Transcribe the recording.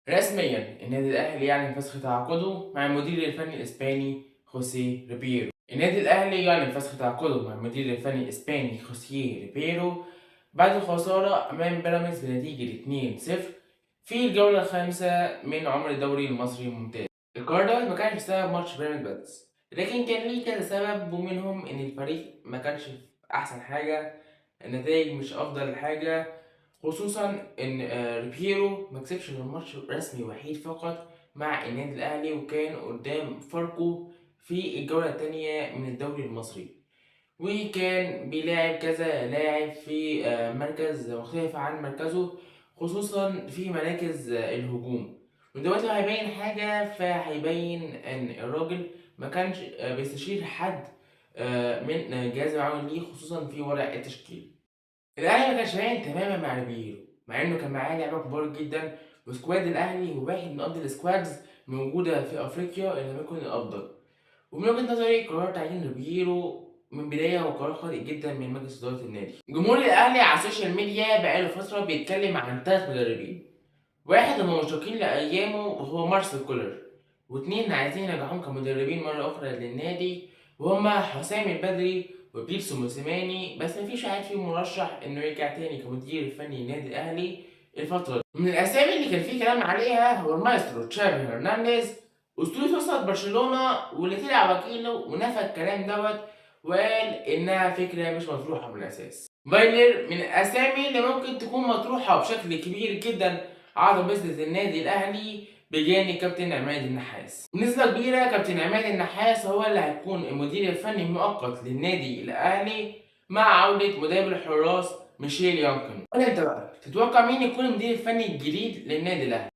رسميًا النادي الأهلي يعلن فسخ تعاقده مع المدير الفني الإسباني خوسيه ريبيرو. النادي الأهلي يعلن فسخ تعاقده مع المدير الفني الإسباني خوسيه ريبيرو بعد الخسارة أمام بيراميدز بنتيجة 2-0 في الجولة الخامسة من عمر الدوري المصري الممتاز. القرار دوت ما كانش بسبب ماتش بيراميدز بس، لكن كان ليه كذا سبب، ومنهم إن الفريق ما كانش في أحسن حاجة، النتايج مش أفضل حاجة، خصوصا ان ريبيرو مكسبش غير ماتش رسمي وحيد فقط مع النادي الاهلي، وكان قدام فاركو في الجولة التانية من الدوري المصري، وكان بيلاعب كذا لاعب في مركز مختلف عن مركزه، خصوصا في مراكز الهجوم. ودلوقتي هيبين حاجة، فهيبين ان الراجل ما كانش بيستشير حد من جهاز المعاون ليه، خصوصا في وضع التشكيل. الأهلي ما كانش باين تمامًا مع ريبيرو، مع إنه كان معاه لعيبة كبار جدًا، وسكواد الأهلي هو واحد من أفضل السكوادز موجودة في أفريقيا إن لم يكن الأفضل. ومن وجهة نظري قرار تعيين ريبيرو من بداية هو قرار خاطئ جدًا من مجلس إدارة النادي. جمهور الأهلي على السوشيال ميديا بقى له فترة بيتكلم عن 3 مدربين، واحد هم مشتاقين لأيامه وهو مارسيل كولر، و2 عايزين يرجعوهم كمدربين مرة أخرى للنادي وهما حسام البدري وبيتسو موسيماني، بس مفيش واحد فيهم مرشح إنه يرجع تاني كمدير الفني للنادي الأهلي الفترة دي. من الأسامي اللي كان في كلام عليها هو المايسترو تشافي هرنانديز، أسطورة وسط برشلونة، واللي طلع وكيله ونفى الكلام دوت وقال إنها فكرة مش مطروحة من الأساس. فايلر من الأسامي اللي ممكن تكون مطروحة بشكل كبير جدا على ترابيزة النادي الأهلي بجانب كابتن عماد النحاس. بنسبة كبيرة كابتن عماد النحاس هو اللي هيكون المدير الفني المؤقت للنادي الأهلي مع عودة مدرب الحراس ميشيل يانكون. قول أنت بقى تتوقع مين يكون المدير الفني الجديد للنادي الأهلي؟